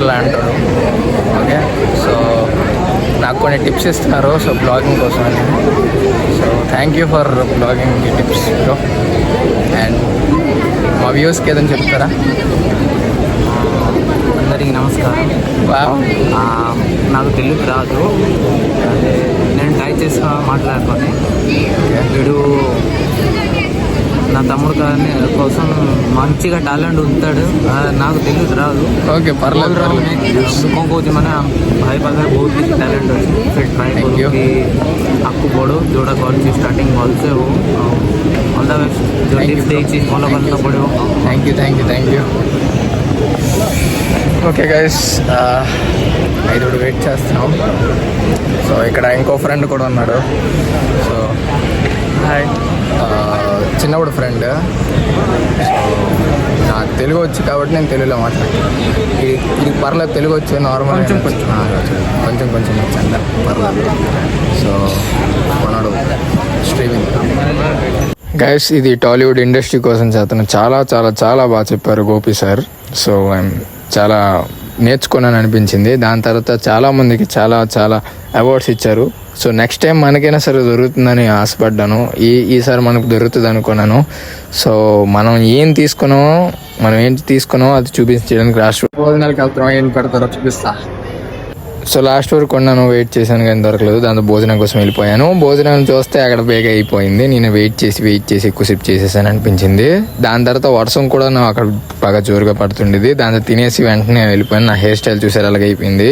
లాంటి okay. So నాకు కొన్ని టిప్స్ ఇస్తున్నారు సో బ్లాగింగ్ కోసం. So thank you for blogging ఈ టిప్స్ బ్రో. అండ్ మా వ్యూస్కి ఏదని చెప్తారా? అందరికీ నమస్కారం. నాకు తెలుగు రాదు, నేను ట్రై చేస్తా మాట్లాడుకొని. వీడు నా తమ్ముడు కోసం మంచిగా టాలెంట్ ఉంటాడు, నాకు తెలుగు రాదు. ఓకే పర్లేదు. कौन मैंने भाई पास बहुत किसी टैलेंट अच्छे फिर ट्राई करो कि आपको बढ़ो जोड़ा कॉल से स्टार्टिंग कॉल से हो ऑल द बेस्ट. जो टिप्स एक चीज़ फॉलो करना पड़ेगा. Thank you. ఓకే గైస్, ఐదు వెయిట్ చేస్తున్నాం. సో ఇక్కడ ఇంకో ఫ్రెండ్ కూడా ఉన్నాడు. సో హాయ్, చిన్నప్పుడు ఫ్రెండ్. సో నాకు తెలుగు వచ్చు కాబట్టి నేను తెలుగులో మాట్లాడతాను. ఇది పర్లేదు, తెలుగు వచ్చు నార్మల్, కొంచెం వచ్చండి పర్లేదు. సో కొన్నాడు స్ట్రీమింగ్. గైస్, ఇది టాలీవుడ్ ఇండస్ట్రీ కోసం చేతను చాలా బాగా చెప్పారు గోపి సార్. సో చాలా నేర్చుకున్నాను అనిపించింది. దాని తర్వాత చాలామందికి చాలా అవార్డ్స్ ఇచ్చారు. సో నెక్స్ట్ టైం మనకైనా సరే దొరుకుతుందని ఆశపడ్డాను. ఈసారి మనకు దొరుకుతుంది అనుకున్నాను. సో మనం ఏంటి తీసుకున్నామో అది చూపించడానికి లాస్ట్ భోజనాలకు వెళ్తున్నాం. ఏం పెడతారో చూపిస్తా. సో లాస్ట్ వరకు కొన్నాను, వెయిట్ చేశాను కానీ దొరకలేదు. దాంతో భోజనం కోసం వెళ్ళిపోయాను. భోజనం చూస్తే అక్కడ బేగా అయిపోయింది. నేను వెయిట్ చేసి ఎక్కువసేపు చేసేసాను అనిపించింది. దాని తర్వాత వర్షం కూడా నాకు అక్కడ బాగా జోరుగా పడుతుండేది. దాంతో తినేసి వెంటనే వెళ్ళిపోయాను. నా హెయిర్ స్టైల్ చూసారు అలాగే అయిపోయింది.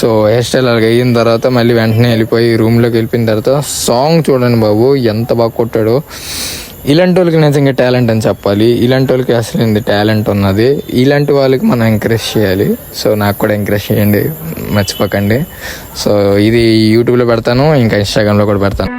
సో హెయిర్ స్టైల్ అలాగ అయిన తర్వాత మళ్ళీ వెంటనే వెళ్ళిపోయి రూమ్లోకి వెళ్ళిపోయిన తర్వాత సాంగ్ చూడండి బాబు ఎంత బాగా కొట్టాడో. ఇలాంటి వాళ్ళకి నిజంగా టాలెంట్ అని చెప్పాలి. ఇలాంటి వాళ్ళకి అసలు టాలెంట్ ఉన్నది. ఇలాంటి వాళ్ళకి మనం ఎంకరేజ్ చేయాలి. సో నాకు కూడా ఎంకరేజ్ చేయండి, మర్చిపోకండి. సో ఇది యూట్యూబ్లో పెడతాను, ఇంకా ఇన్స్టాగ్రామ్లో కూడా పెడతాను.